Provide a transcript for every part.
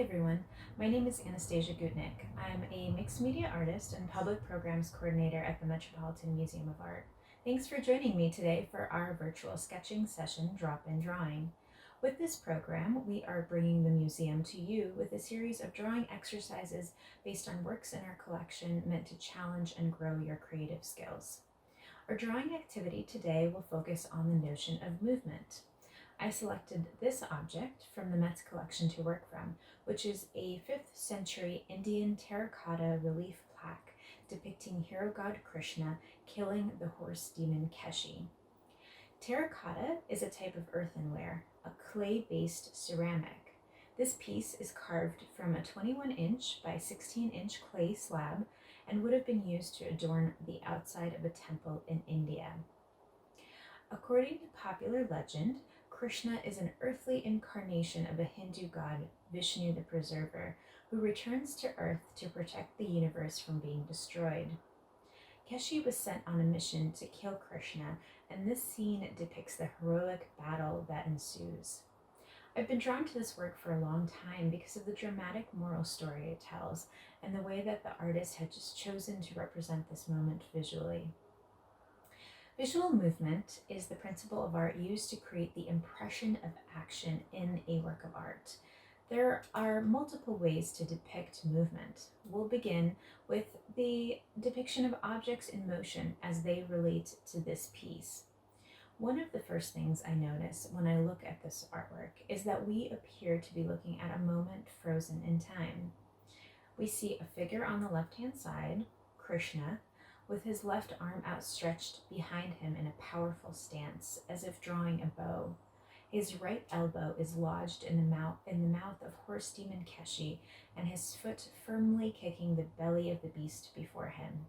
Hi everyone, my name is Anastasia Gutnick. I'm a mixed media artist and public programs coordinator at the Metropolitan Museum of Art. Thanks for joining me today for our virtual sketching session, Drop-In Drawing. With this program, we are bringing the museum to you with a series of drawing exercises based on works in our collection meant to challenge and grow your creative skills. Our drawing activity today will focus on the notion of movement. I selected this object from the Met's collection to work from, which is a 5th century Indian terracotta relief plaque depicting hero god Krishna killing the horse demon Keshi. Terracotta is a type of earthenware, a clay-based ceramic. This piece is carved from a 21-inch by 16-inch clay slab and would have been used to adorn the outside of a temple in India. According to popular legend, Krishna is an earthly incarnation of a Hindu god, Vishnu the Preserver, who returns to Earth to protect the universe from being destroyed. Keshi was sent on a mission to kill Krishna, and this scene depicts the heroic battle that ensues. I've been drawn to this work for a long time because of the dramatic moral story it tells, and the way that the artist had just chosen to represent this moment visually. Visual movement is the principle of art used to create the impression of action in a work of art. There are multiple ways to depict movement. We'll begin with the depiction of objects in motion as they relate to this piece. One of the first things I notice when I look at this artwork is that we appear to be looking at a moment frozen in time. We see a figure on the left-hand side, Krishna, with his left arm outstretched behind him in a powerful stance, as if drawing a bow. His right elbow is lodged in the mouth of horse demon Keshi, and his foot firmly kicking the belly of the beast before him.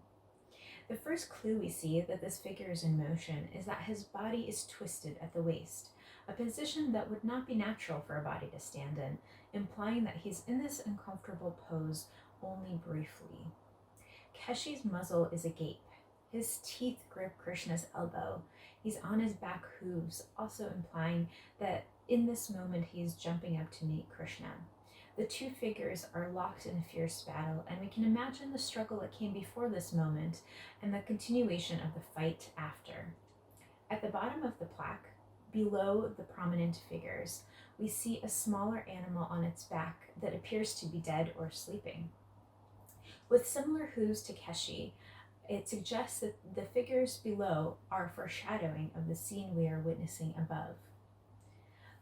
The first clue we see that this figure is in motion is that his body is twisted at the waist, a position that would not be natural for a body to stand in, implying that he's in this uncomfortable pose only briefly. Keshi's muzzle is agape. His teeth grip Krishna's elbow. He's on his back hooves, also implying that in this moment he is jumping up to meet Krishna. The two figures are locked in a fierce battle, and we can imagine the struggle that came before this moment and the continuation of the fight after. At the bottom of the plaque, below the prominent figures, we see a smaller animal on its back that appears to be dead or sleeping. With similar hooves to Keshi, it suggests that the figures below are foreshadowing of the scene we are witnessing above.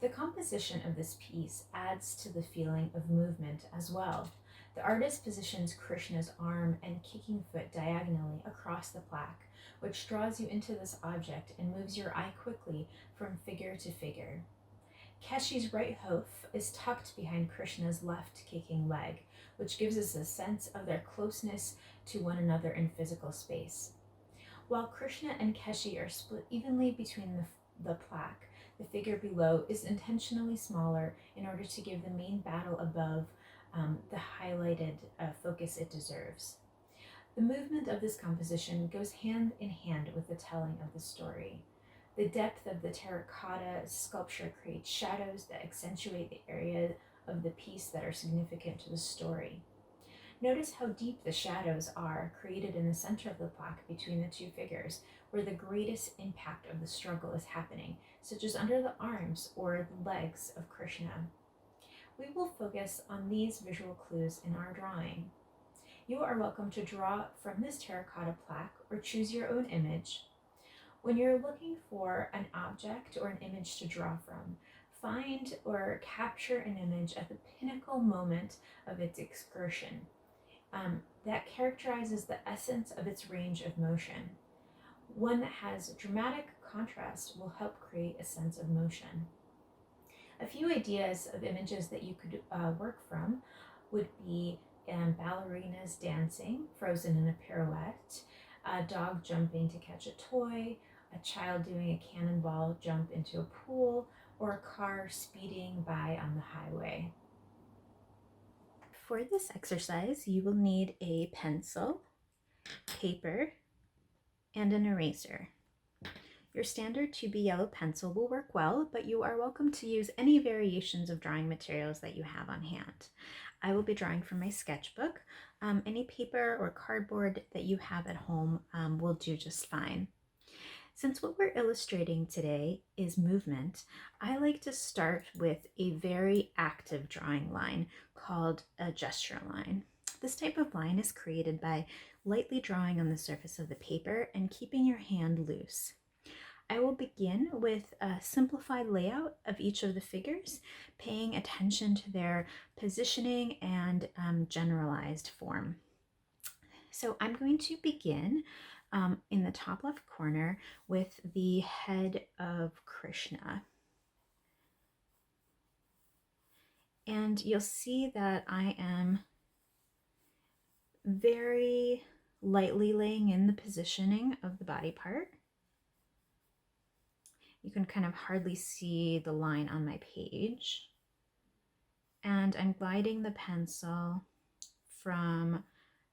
The composition of this piece adds to the feeling of movement as well. The artist positions Krishna's arm and kicking foot diagonally across the plaque, which draws you into this object and moves your eye quickly from figure to figure. Keshi's right hoof is tucked behind Krishna's left kicking leg, which gives us a sense of their closeness to one another in physical space. While Krishna and Keshi are split evenly between the plaque, the figure below is intentionally smaller in order to give the main battle above the highlighted focus it deserves. The movement of this composition goes hand in hand with the telling of the story. The depth of the terracotta sculpture creates shadows that accentuate the area of the piece that are significant to the story. Notice how deep the shadows are created in the center of the plaque between the two figures, where the greatest impact of the struggle is happening, such as under the arms or the legs of Krishna. We will focus on these visual clues in our drawing. You are welcome to draw from this terracotta plaque or choose your own image. When you're looking for an object or an image to draw from, find or capture an image at the pinnacle moment of its excursion that characterizes the essence of its range of motion. One that has dramatic contrast will help create a sense of motion. A few ideas of images that you could work from would be ballerinas dancing, frozen in a pirouette, a dog jumping to catch a toy, a child doing a cannonball jump into a pool, or a car speeding by on the highway. For this exercise, you will need a pencil, paper, and an eraser. Your standard 2B yellow pencil will work well, but you are welcome to use any variations of drawing materials that you have on hand. I will be drawing from my sketchbook. Any paper or cardboard that you have at home will do just fine. Since what we're illustrating today is movement, I like to start with a very active drawing line called a gesture line. This type of line is created by lightly drawing on the surface of the paper and keeping your hand loose. I will begin with a simplified layout of each of the figures, paying attention to their positioning and generalized form. So I'm going to begin in the top left corner with the head of Krishna. And you'll see that I am very lightly laying in the positioning of the body part. You can kind of hardly see the line on my page. And I'm gliding the pencil from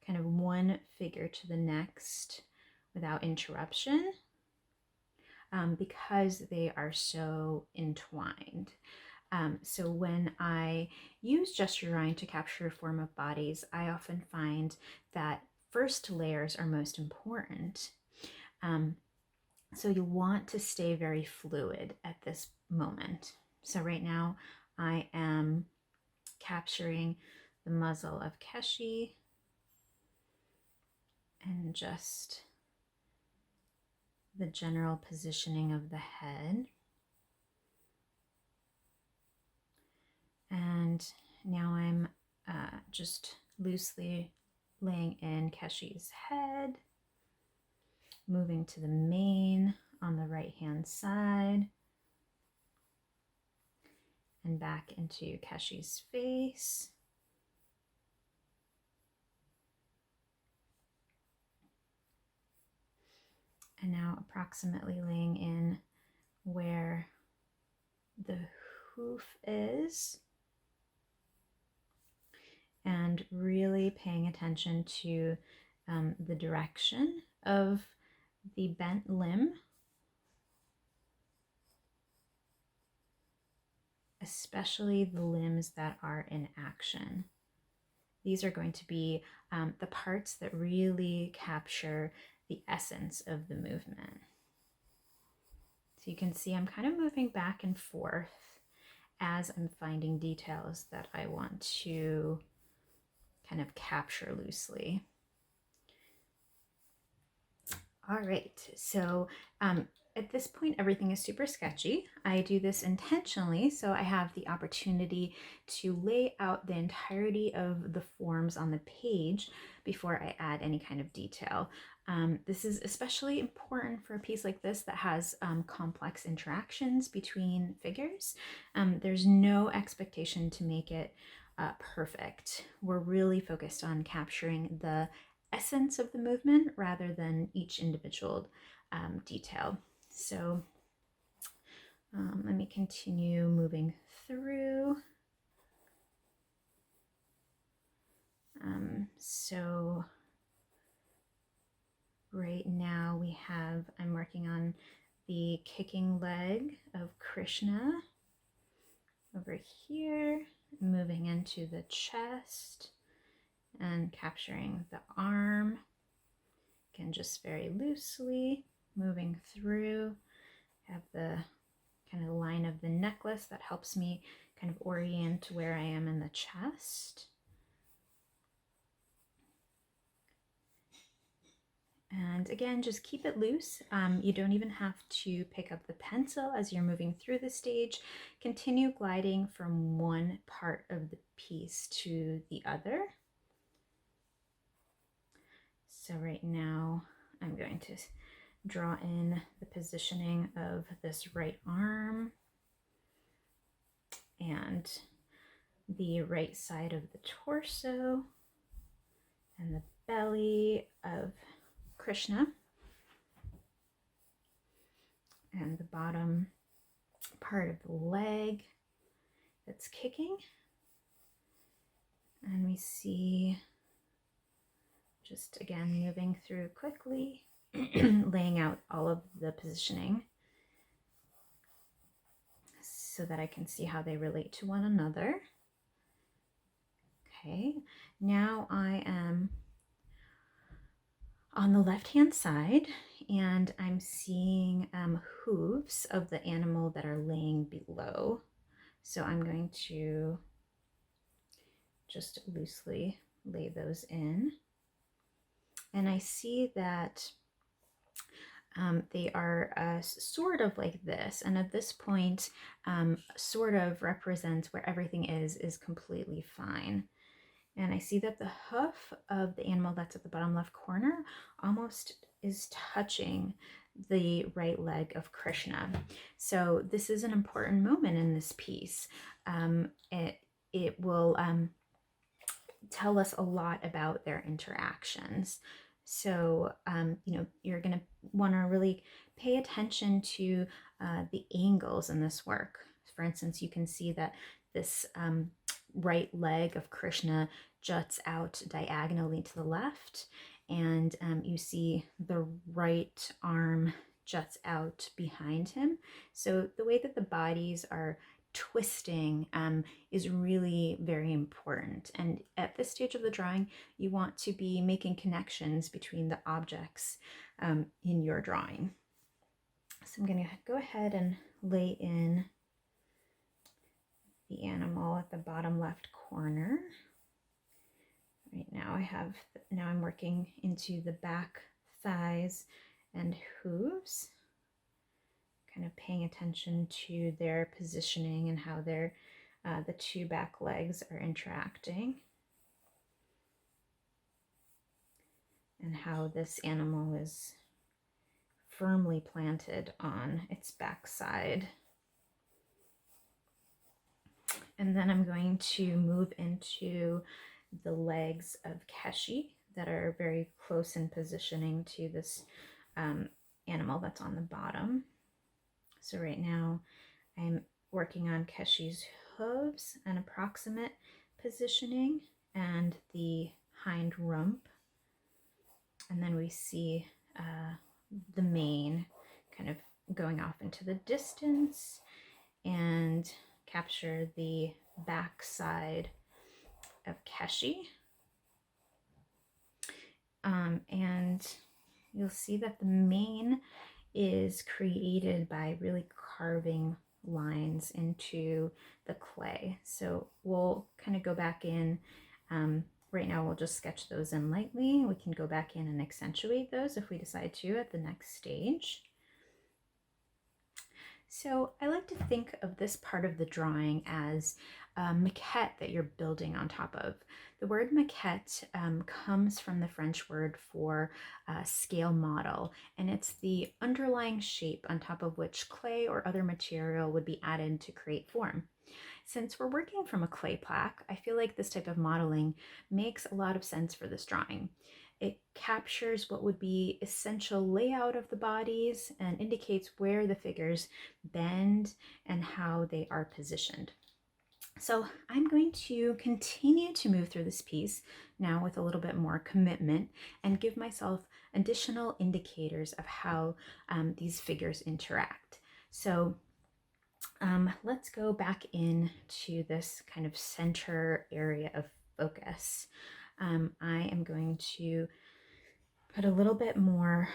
kind of one figure to the next without interruption because they are so entwined. So when I use gesture drawing to capture form of bodies, I often find that first layers are most important. So you want to stay very fluid at this moment. So right now I am capturing the muzzle of Keshi and just the general positioning of the head. And now I'm just loosely laying in Keshi's head, moving to the mane on the right hand side, and back into Keshi's face. And now approximately laying in where the hoof is, and really paying attention to the direction of the bent limb, especially the limbs that are in action. These are going to be the parts that really capture the essence of the movement. So you can see I'm kind of moving back and forth as I'm finding details that I want to kind of capture loosely. All right, so at this point, everything is super sketchy. I do this intentionally so I have the opportunity to lay out the entirety of the forms on the page before I add any kind of detail. This is especially important for a piece like this that has complex interactions between figures. There's no expectation to make it perfect. We're really focused on capturing the essence of the movement rather than each individual detail. So let me continue moving through. So right now I'm working on the kicking leg of Krishna over here, moving into the chest and capturing the arm. Again, just very loosely moving through. I have the kind of line of the necklace that helps me kind of orient where I am in the chest. And again, just keep it loose. You don't even have to pick up the pencil as you're moving through the stage. Continue gliding from one part of the piece to the other. So right now I'm going to draw in the positioning of this right arm and the right side of the torso and the belly of Krishna and the bottom part of the leg that's kicking. And we see, just again moving through quickly, laying out all of the positioning so that I can see how they relate to one another. Okay, now I am on the left-hand side, and I'm seeing hooves of the animal that are laying below. So I'm going to just loosely lay those in. And I see that they are sort of like this. And at this point, sort of represents where everything is completely fine. And I see that the hoof of the animal that's at the bottom left corner almost is touching the right leg of Krishna. So this is an important moment in this piece. It will tell us a lot about their interactions. So, you're going to want to really pay attention to the angles in this work. For instance, you can see that this right leg of Krishna juts out diagonally to the left, and you see the right arm juts out behind him. So the way that the bodies are twisting is really very important. And at this stage of the drawing, you want to be making connections between the objects in your drawing. So I'm going to go ahead and lay in the animal at the bottom left corner. Right now now I'm working into the back thighs and hooves, kind of paying attention to their positioning and how the two back legs are interacting, and how this animal is firmly planted on its backside. And then I'm going to move into the legs of Keshi that are very close in positioning to this animal that's on the bottom. So right now I'm working on Keshi's hooves and approximate positioning and the hind rump. And then we see the mane kind of going off into the distance, and capture the back side of Keshi. And you'll see that the mane is created by really carving lines into the clay. So we'll kind of go back in. Right now we'll just sketch those in lightly. We can go back in and accentuate those if we decide to at the next stage. So I like to think of this part of the drawing as a maquette that you're building on top of. The word maquette comes from the French word for scale model, and it's the underlying shape on top of which clay or other material would be added to create form. Since we're working from a clay plaque, I feel like this type of modeling makes a lot of sense for this drawing. It captures what would be essential layout of the bodies and indicates where the figures bend and how they are positioned. So I'm going to continue to move through this piece now with a little bit more commitment and give myself additional indicators of how these figures interact. So let's go back into this kind of center area of focus. I am going to put a little bit more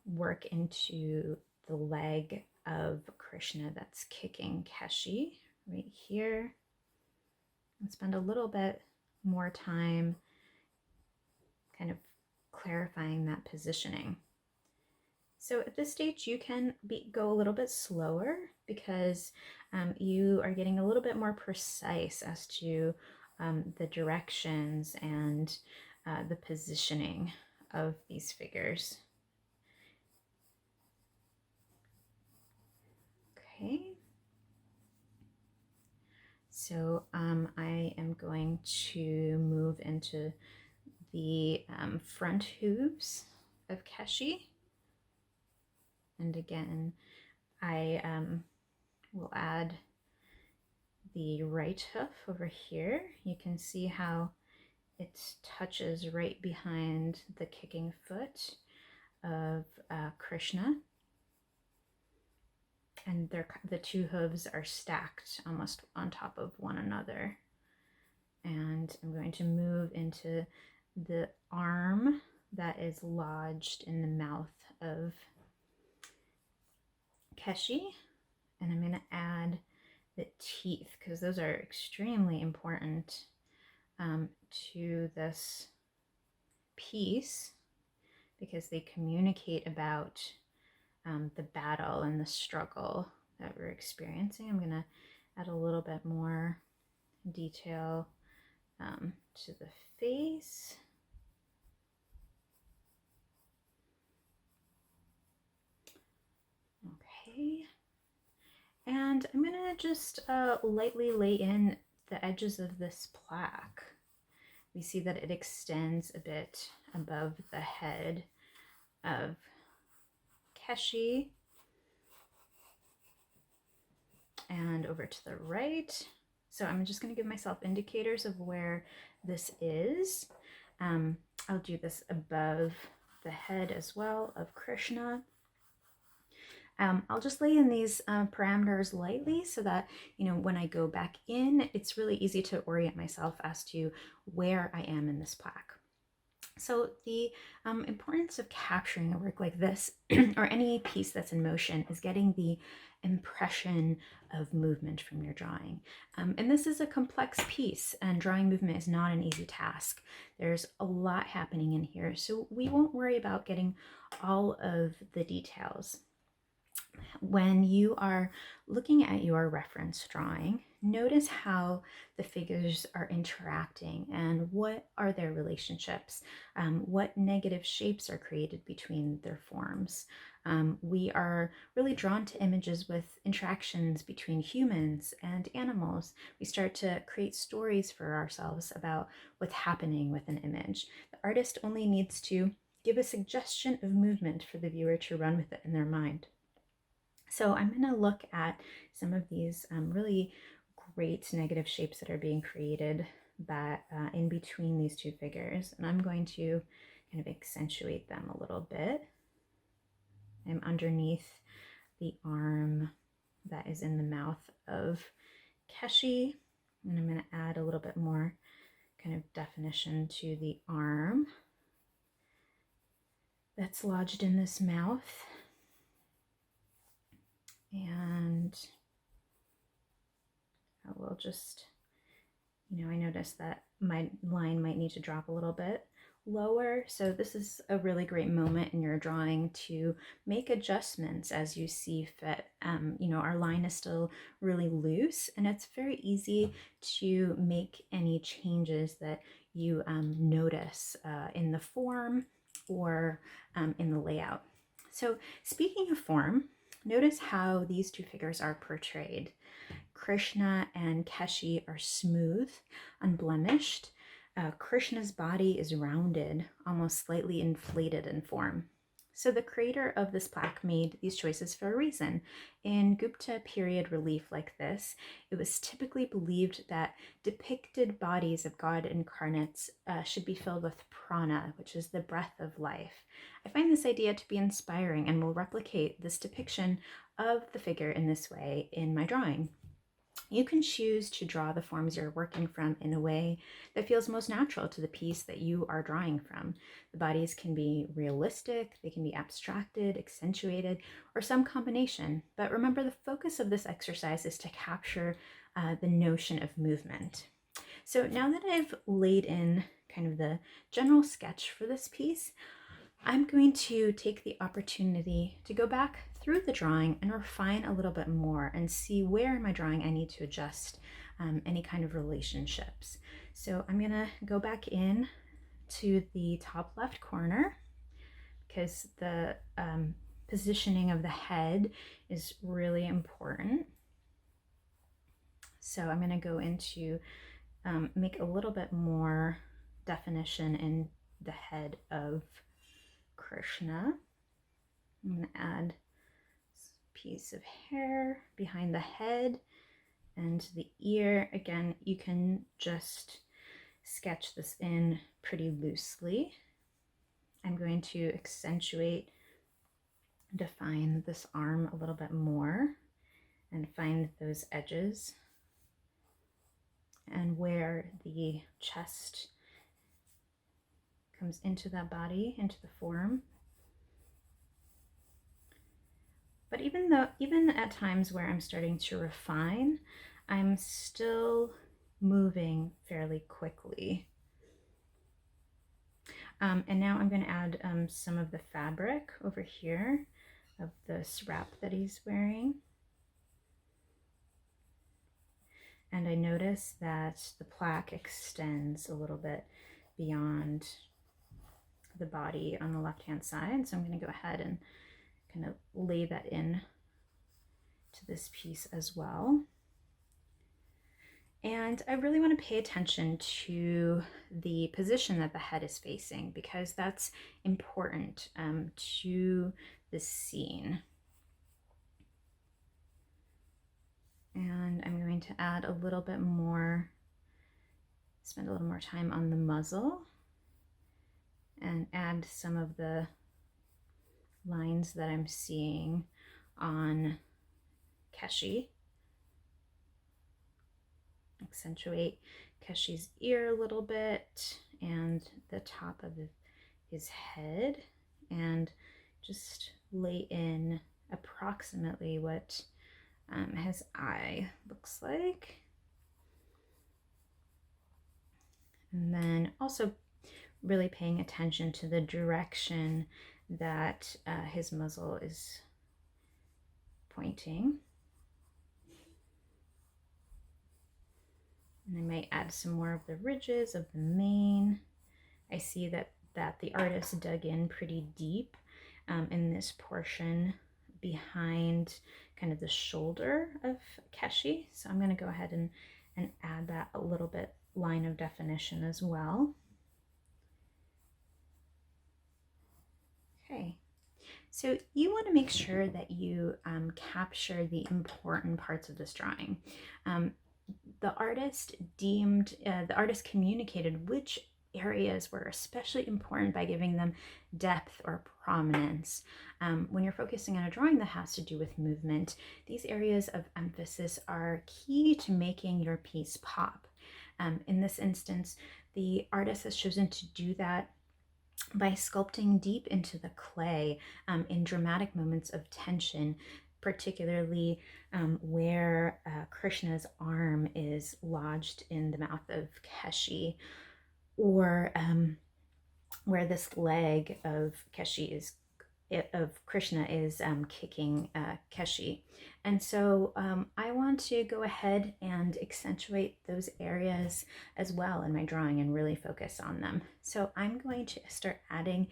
work into the leg of Krishna that's kicking Keshi right here, and spend a little bit more time kind of clarifying that positioning. So at this stage, you can go a little bit slower because you are getting a little bit more precise as to the directions and the positioning of these figures. Okay. So I am going to move into the front hooves of Keshi. And again, I will add the right hoof over here. You can see how it touches right behind the kicking foot of Krishna, and the two hooves are stacked almost on top of one another. And I'm going to move into the arm that is lodged in the mouth of Keshi, and I'm going to add the teeth, because those are extremely important to this piece, because they communicate about the battle and the struggle that we're experiencing. I'm going to add a little bit more detail to the face. Okay. And I'm going to just lightly lay in the edges of this plaque. We see that it extends a bit above the head of Keshi and over to the right. So I'm just going to give myself indicators of where this is. I'll do this above the head as well of Krishna. I'll just lay in these parameters lightly so that, when I go back in, it's really easy to orient myself as to where I am in this plaque. So the importance of capturing a work like this or any piece that's in motion is getting the impression of movement from your drawing. And this is a complex piece, and drawing movement is not an easy task. There's a lot happening in here, so we won't worry about getting all of the details. When you are looking at your reference drawing, notice how the figures are interacting and what are their relationships, what negative shapes are created between their forms. We are really drawn to images with interactions between humans and animals. We start to create stories for ourselves about what's happening with an image. The artist only needs to give a suggestion of movement for the viewer to run with it in their mind. So I'm going to look at some of these really great negative shapes that are being created in between these two figures, and I'm going to kind of accentuate them a little bit. I'm underneath the arm that is in the mouth of Keshi, and I'm going to add a little bit more kind of definition to the arm that's lodged in this mouth. And I will just, I noticed that my line might need to drop a little bit lower. So this is a really great moment in your drawing to make adjustments as you see fit. Our line is still really loose, and it's very easy to make any changes that you notice in the form or in the layout. So speaking of form, notice how these two figures are portrayed. Krishna and Keshi are smooth, unblemished. Krishna's body is rounded, almost slightly inflated in form. So the creator of this plaque made these choices for a reason. In Gupta period relief like this, it was typically believed that depicted bodies of God incarnates should be filled with prana, which is the breath of life. I find this idea to be inspiring and will replicate this depiction of the figure in this way in my drawing. You can choose to draw the forms you're working from in a way that feels most natural to the piece that you are drawing from. The bodies can be realistic, they can be abstracted, accentuated, or some combination. But remember, the focus of this exercise is to capture the notion of movement. So now that I've laid in kind of the general sketch for this piece, I'm going to take the opportunity to go back through the drawing and refine a little bit more and see where in my drawing I need to adjust any kind of relationships. So I'm gonna go back in to the top left corner because the positioning of the head is really important. So I'm gonna go into make a little bit more definition in the head of Krishna. I'm going to add a piece of hair behind the head and the ear. Again, you can just sketch this in pretty loosely. I'm going to accentuate define this arm a little bit more and find those edges and where the chest comes into that body, into the form. But even at times where I'm starting to refine, I'm still moving fairly quickly. And now I'm going to add some of the fabric over here of this wrap that he's wearing. And I notice that the plaque extends a little bit beyond the body on the left-hand side. So I'm going to go ahead and kind of lay that in to this piece as well. And I really want to pay attention to the position that the head is facing, because that's important to the scene. And I'm going to add a little bit more, spend a little more time on the muzzle and add some of the lines that I'm seeing on Keshi. Accentuate Keshi's ear a little bit and the top of his head, and just lay in approximately what his eye looks like. And then also really paying attention to the direction that his muzzle is pointing. And I might add some more of the ridges of the mane. I see that the artist dug in pretty deep in this portion behind kind of the shoulder of Keshi. So I'm going to go ahead and add that a little bit line of definition as well. Okay. So you want to make sure that you capture the important parts of this drawing. The artist communicated which areas were especially important by giving them depth or prominence. When you're focusing on a drawing that has to do with movement, these areas of emphasis are key to making your piece pop. In this instance, the artist has chosen to do that by sculpting deep into the clay in dramatic moments of tension, particularly where Krishna's arm is lodged in the mouth of Keshi, or where this leg of Krishna is kicking Keshi. And so I want to go ahead and accentuate those areas as well in my drawing and really focus on them. So I'm going to start adding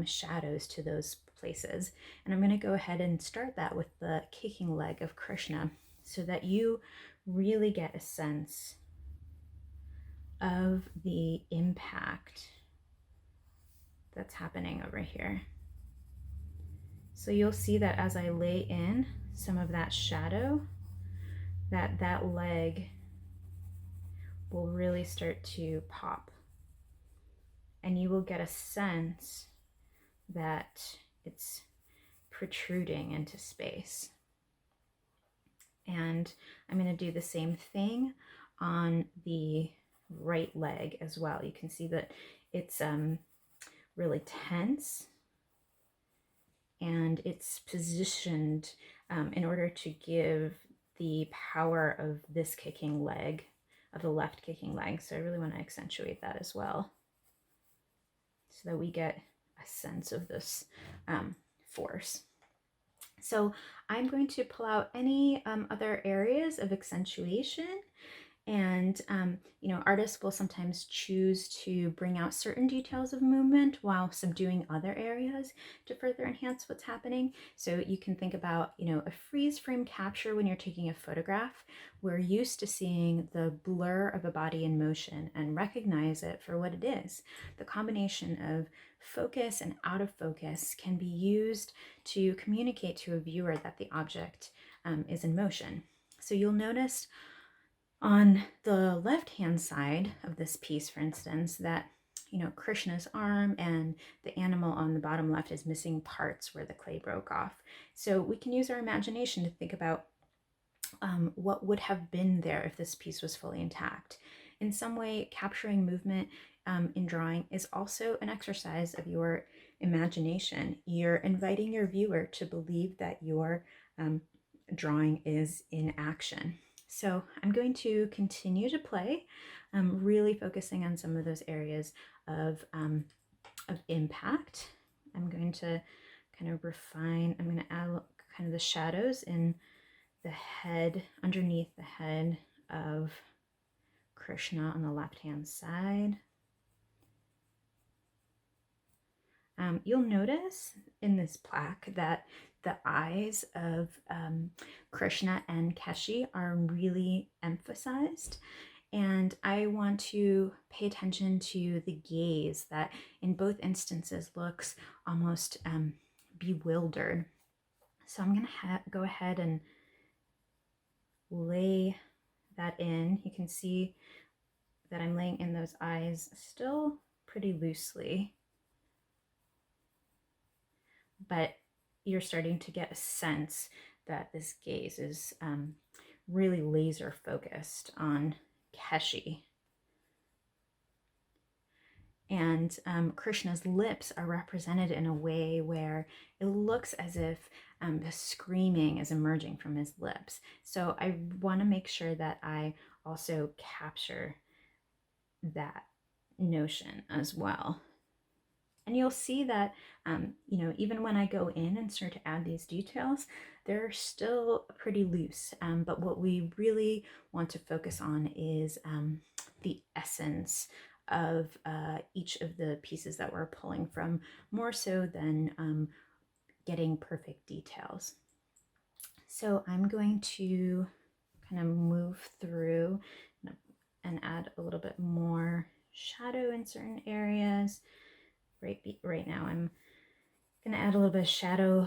shadows to those places. And I'm going to go ahead and start that with the kicking leg of Krishna, so that you really get a sense of the impact that's happening over here. So you'll see that as I lay in some of that shadow, that leg will really start to pop. And you will get a sense that it's protruding into space. And I'm going to do the same thing on the right leg as well. You can see that it's really tense, and it's positioned in order to give the power of this kicking leg, of the left kicking leg. So I really want to accentuate that as well, so that we get a sense of this force. So I'm going to pull out any other areas of accentuation. And, artists will sometimes choose to bring out certain details of movement while subduing other areas to further enhance what's happening. So you can think about, a freeze frame capture when you're taking a photograph. We're used to seeing the blur of a body in motion and recognize it for what it is. The combination of focus and out of focus can be used to communicate to a viewer that the object is in motion. So you'll notice on the left-hand side of this piece, for instance, that Krishna's arm, and the animal on the bottom left is missing parts where the clay broke off. So we can use our imagination to think about what would have been there if this piece was fully intact. In some way, capturing movement in drawing is also an exercise of your imagination. You're inviting your viewer to believe that your drawing is in action. So I'm going to continue to play, really focusing on some of those areas of impact. I'm going to kind of refine, I'm going to add kind of the shadows in the head, underneath the head of Krishna on the left-hand side. You'll notice in this plaque that the eyes of Krishna and Keshi are really emphasized. And I want to pay attention to the gaze that in both instances looks almost bewildered. So I'm going to go ahead and lay that in. You can see that I'm laying in those eyes still pretty loosely, but you're starting to get a sense that this gaze is really laser focused on Keshi. And Krishna's lips are represented in a way where it looks as if the screaming is emerging from his lips. So I want to make sure that I also capture that notion as well. And you'll see that, even when I go in and start to add these details, they're still pretty loose. But what we really want to focus on is the essence of each of the pieces that we're pulling from, more so than getting perfect details. So I'm going to kind of move through and add a little bit more shadow in certain areas. Right now I'm going to add a little bit of shadow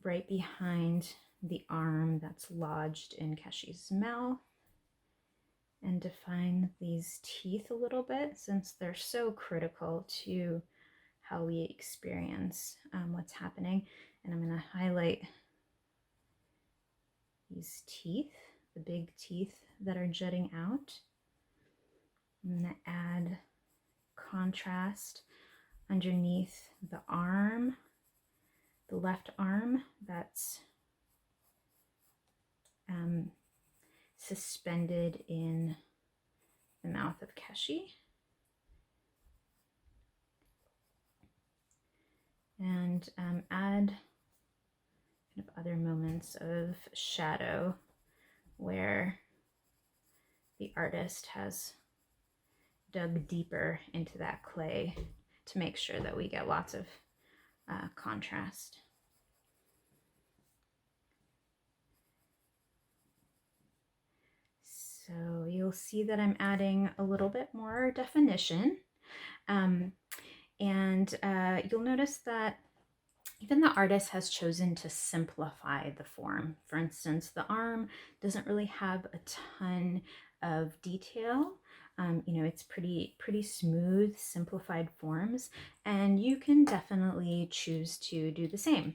right behind the arm that's lodged in Keshi's mouth, and define these teeth a little bit, since they're so critical to how we experience what's happening. And I'm going to highlight these teeth, the big teeth that are jutting out. I'm going to add contrast underneath the arm, the left arm that's suspended in the mouth of Keshi. And add kind of other moments of shadow where the artist has dug deeper into that clay to make sure that we get lots of contrast. So you'll see that I'm adding a little bit more definition. And you'll notice that even the artist has chosen to simplify the form. For instance, the arm doesn't really have a ton of detail. It's pretty smooth, simplified forms, and you can definitely choose to do the same.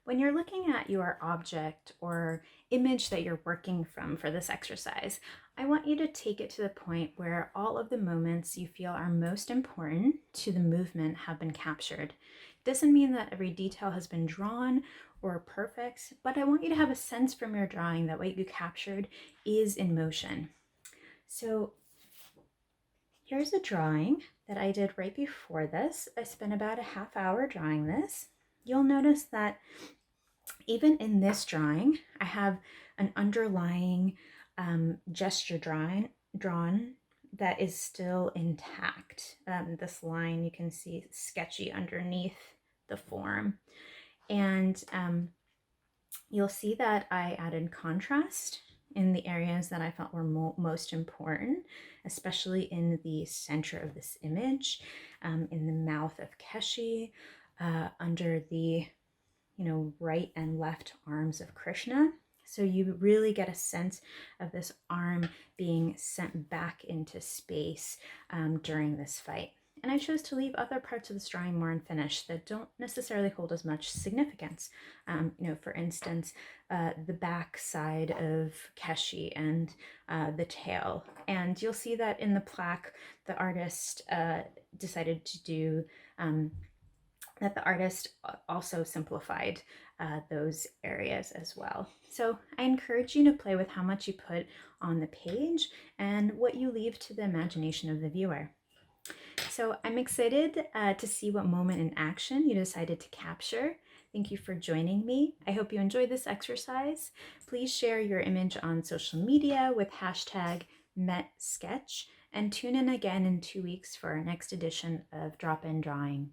When you're looking at your object or image that you're working from for this exercise, I want you to take it to the point where all of the moments you feel are most important to the movement have been captured. It doesn't mean that every detail has been drawn or perfect, but I want you to have a sense from your drawing that what you captured is in motion. So here's a drawing that I did right before this. I spent about a half hour drawing this. You'll notice that even in this drawing, I have an underlying gesture drawn that is still intact. This line you can see sketchy underneath the form. And you'll see that I added contrast in the areas that I felt were most important, especially in the center of this image, in the mouth of Keshi, under the right and left arms of Krishna. So you really get a sense of this arm being sent back into space during this fight. And I chose to leave other parts of this drawing more unfinished that don't necessarily hold as much significance. For instance, the back side of Keshi and the tail. And you'll see that in the plaque, the artist decided to do that the artist also simplified those areas as well. So I encourage you to play with how much you put on the page and what you leave to the imagination of the viewer. So I'm excited to see what moment in action you decided to capture. Thank you for joining me. I hope you enjoyed this exercise. Please share your image on social media with hashtag #MetSketch and tune in again in 2 weeks for our next edition of Drop In Drawing.